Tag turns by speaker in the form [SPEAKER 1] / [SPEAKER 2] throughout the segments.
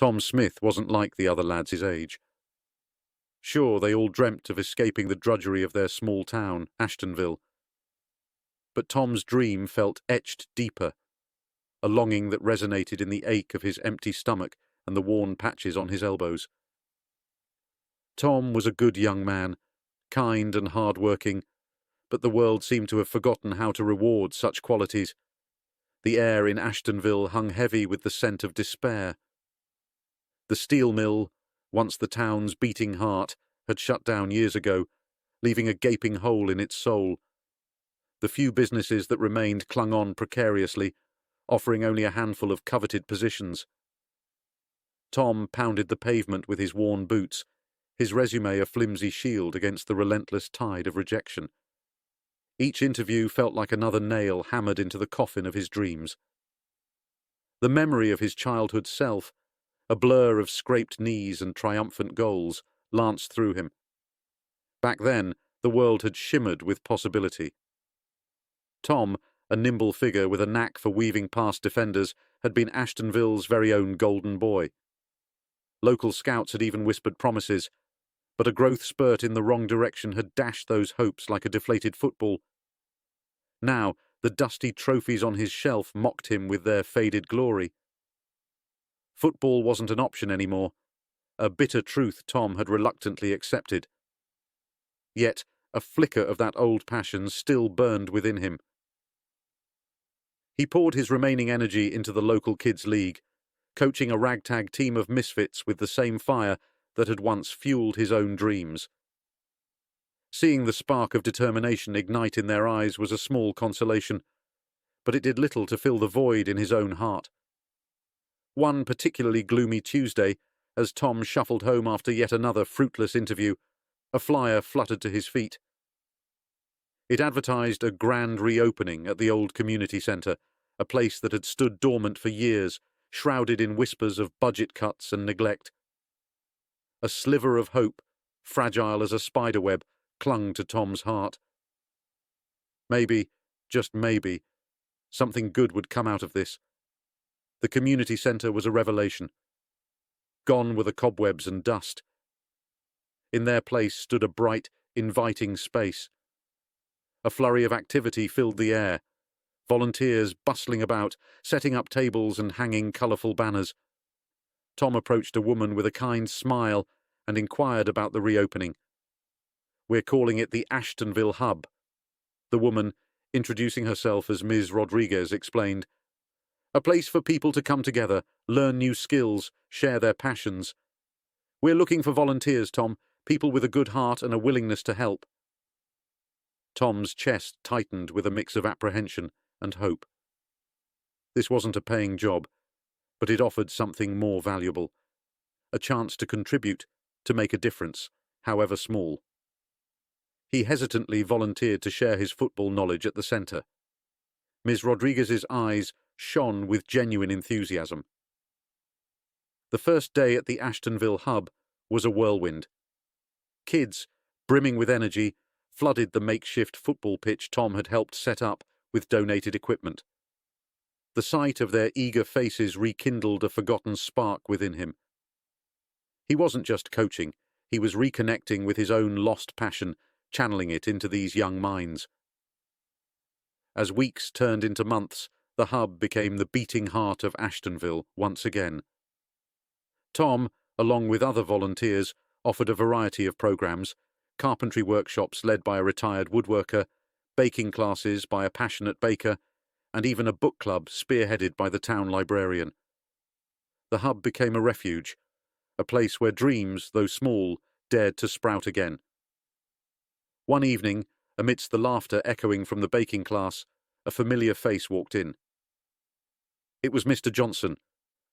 [SPEAKER 1] Tom Smith wasn't like the other lads his age. Sure, they all dreamt of escaping the drudgery of their small town, Ashtonville. But Tom's dream felt etched deeper, a longing that resonated in the ache of his empty stomach and the worn patches on his elbows. Tom was a good young man, kind and hard-working, but the world seemed to have forgotten how to reward such qualities. The air in Ashtonville hung heavy with the scent of despair. The steel mill, once the town's beating heart, had shut down years ago, leaving a gaping hole in its soul. The few businesses that remained clung on precariously, offering only a handful of coveted positions. Tom pounded the pavement with his worn boots, his resume a flimsy shield against the relentless tide of rejection. Each interview felt like another nail hammered into the coffin of his dreams. The memory of his childhood self, a blur of scraped knees and triumphant goals, lanced through him. Back then, the world had shimmered with possibility. Tom, a nimble figure with a knack for weaving past defenders, had been Ashtonville's very own golden boy. Local scouts had even whispered promises, but a growth spurt in the wrong direction had dashed those hopes like a deflated football. Now, the dusty trophies on his shelf mocked him with their faded glory. Football wasn't an option anymore, a bitter truth Tom had reluctantly accepted. Yet, a flicker of that old passion still burned within him. He poured his remaining energy into the local kids' league, coaching a ragtag team of misfits with the same fire that had once fueled his own dreams. Seeing the spark of determination ignite in their eyes was a small consolation, but it did little to fill the void in his own heart. One particularly gloomy Tuesday, as Tom shuffled home after yet another fruitless interview, a flyer fluttered to his feet. It advertised a grand reopening at the old community centre, a place that had stood dormant for years, shrouded in whispers of budget cuts and neglect. A sliver of hope, fragile as a spiderweb, clung to Tom's heart. Maybe, just maybe, something good would come out of this. The community centre was a revelation. Gone were the cobwebs and dust. In their place stood a bright, inviting space. A flurry of activity filled the air, volunteers bustling about, setting up tables and hanging colourful banners. Tom approached a woman with a kind smile and inquired about the reopening. "We're calling it the Ashtonville Hub." The woman, introducing herself as Ms. Rodriguez, explained, "A place for people to come together, learn new skills, share their passions. We're looking for volunteers, Tom, people with a good heart and a willingness to help." Tom's chest tightened with a mix of apprehension and hope. This wasn't a paying job, but it offered something more valuable, a chance to contribute, to make a difference, however small. He hesitantly volunteered to share his football knowledge at the centre. Ms. Rodriguez's eyes shone with genuine enthusiasm. The first day at the Ashtonville Hub was a whirlwind. Kids, brimming with energy, flooded the makeshift football pitch Tom had helped set up with donated equipment. The sight of their eager faces rekindled a forgotten spark within him. He wasn't just coaching, he was reconnecting with his own lost passion, channeling it into these young minds. As weeks turned into months, the hub became the beating heart of Ashtonville once again. Tom, along with other volunteers, offered a variety of programs: carpentry workshops led by a retired woodworker, baking classes by a passionate baker, and even a book club spearheaded by the town librarian. The hub became a refuge, a place where dreams, though small, dared to sprout again. One evening, amidst the laughter echoing from the baking class, a familiar face walked in. It was Mr. Johnson,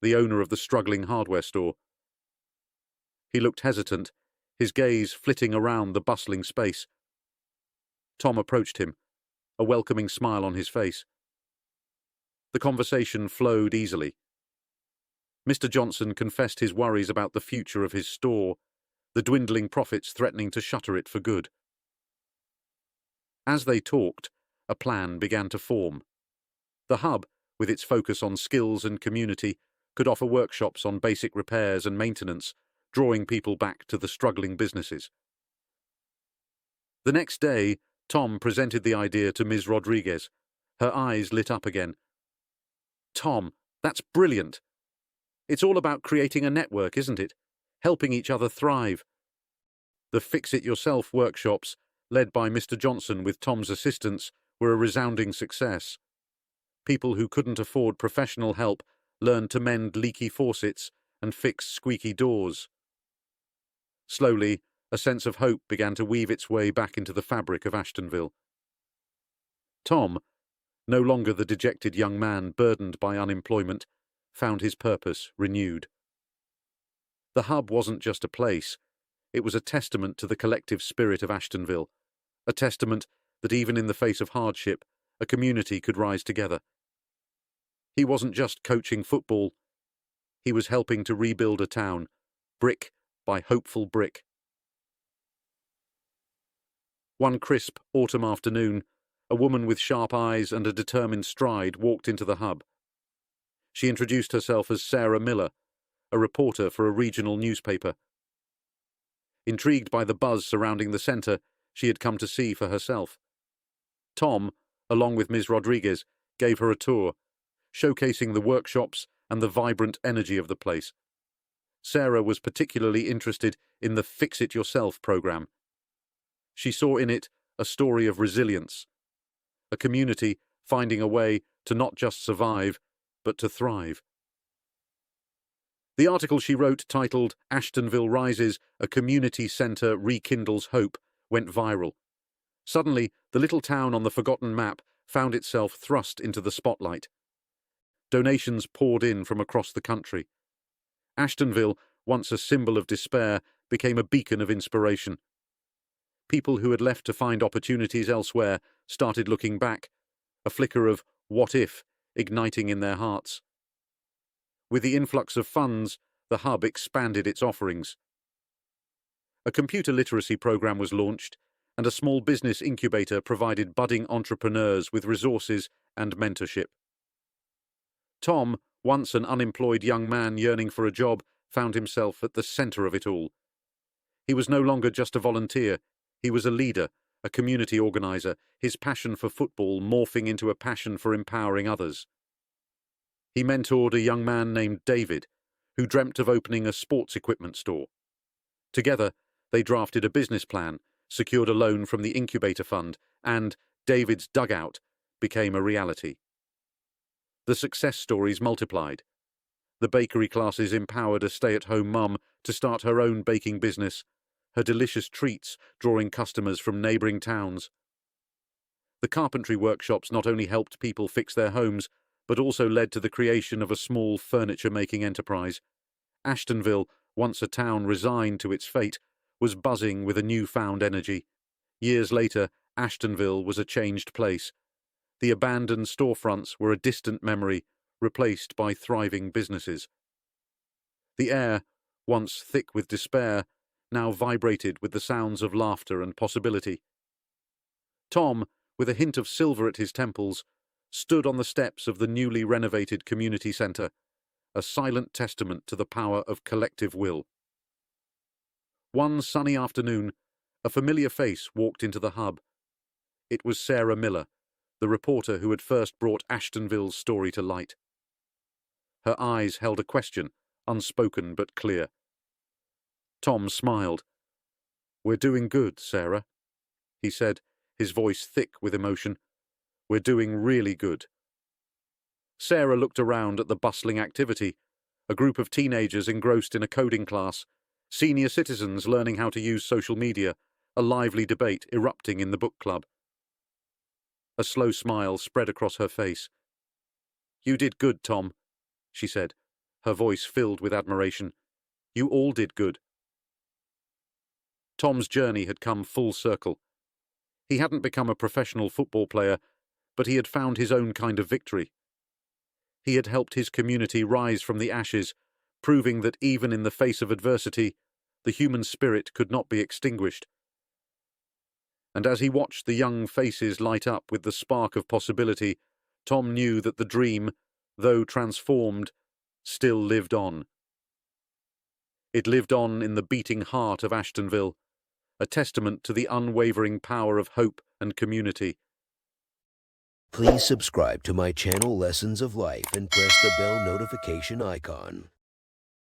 [SPEAKER 1] the owner of the struggling hardware store. He looked hesitant, his gaze flitting around the bustling space. Tom approached him, a welcoming smile on his face. The conversation flowed easily. Mr. Johnson confessed his worries about the future of his store, the dwindling profits threatening to shutter it for good. As they talked, a plan began to form. The hub, with its focus on skills and community, could offer workshops on basic repairs and maintenance, drawing people back to the struggling businesses. The next day, Tom presented the idea to Ms. Rodriguez. Her eyes lit up again. "Tom, that's brilliant. It's all about creating a network, isn't it? Helping each other thrive." The fix-it-yourself workshops, led by Mr. Johnson with Tom's assistance, were a resounding success. People who couldn't afford professional help learned to mend leaky faucets and fix squeaky doors. Slowly, a sense of hope began to weave its way back into the fabric of Ashtonville. Tom, no longer the dejected young man burdened by unemployment, found his purpose renewed. The hub wasn't just a place, it was a testament to the collective spirit of Ashtonville, a testament that even in the face of hardship, a community could rise together. He wasn't just coaching football, he was helping to rebuild a town, brick by hopeful brick. One crisp autumn afternoon, a woman with sharp eyes and a determined stride walked into the hub. She introduced herself as Sarah Miller, a reporter for a regional newspaper. Intrigued by the buzz surrounding the centre, she had come to see for herself. Tom, along with Ms. Rodriguez, gave her a tour, showcasing the workshops and the vibrant energy of the place. Sarah was particularly interested in the Fix-It-Yourself program. She saw in it a story of resilience, a community finding a way to not just survive, but to thrive. The article she wrote, titled "Ashtonville Rises, a Community Centre Rekindles Hope," went viral. Suddenly, the little town on the forgotten map found itself thrust into the spotlight. Donations poured in from across the country. Ashtonville, once a symbol of despair, became a beacon of inspiration. People who had left to find opportunities elsewhere started looking back, a flicker of "what if" igniting in their hearts. With the influx of funds, the hub expanded its offerings. A computer literacy program was launched, and a small business incubator provided budding entrepreneurs with resources and mentorship. Tom, once an unemployed young man yearning for a job, found himself at the centre of it all. He was no longer just a volunteer, he was a leader, a community organiser, his passion for football morphing into a passion for empowering others. He mentored a young man named David, who dreamt of opening a sports equipment store. Together, they drafted a business plan, secured a loan from the incubator fund, and David's dugout became a reality. The success stories multiplied. The bakery classes empowered a stay-at-home mum to start her own baking business, her delicious treats drawing customers from neighbouring towns. The carpentry workshops not only helped people fix their homes, but also led to the creation of a small furniture-making enterprise. Ashtonville, once a town resigned to its fate, was buzzing with a newfound energy. Years later, Ashtonville was a changed place. The abandoned storefronts were a distant memory, replaced by thriving businesses. The air, once thick with despair, now vibrated with the sounds of laughter and possibility. Tom, with a hint of silver at his temples, stood on the steps of the newly renovated community centre, a silent testament to the power of collective will. One sunny afternoon, a familiar face walked into the hub. It was Sarah Miller, the reporter who had first brought Ashtonville's story to light. Her eyes held a question, unspoken but clear. Tom smiled. "We're doing good, Sarah," he said, his voice thick with emotion. "We're doing really good." Sarah looked around at the bustling activity, a group of teenagers engrossed in a coding class, senior citizens learning how to use social media, a lively debate erupting in the book club. A slow smile spread across her face. "You did good, Tom," she said, her voice filled with admiration. "You all did good." Tom's journey had come full circle. He hadn't become a professional football player, but he had found his own kind of victory. He had helped his community rise from the ashes, proving that even in the face of adversity, the human spirit could not be extinguished. And as he watched the young faces light up with the spark of possibility, Tom knew that the dream, though transformed, still lived on. It lived on in the beating heart of Ashtonville, a testament to the unwavering power of hope and community.
[SPEAKER 2] Please subscribe to my channel Lessons of Life and press the bell notification icon.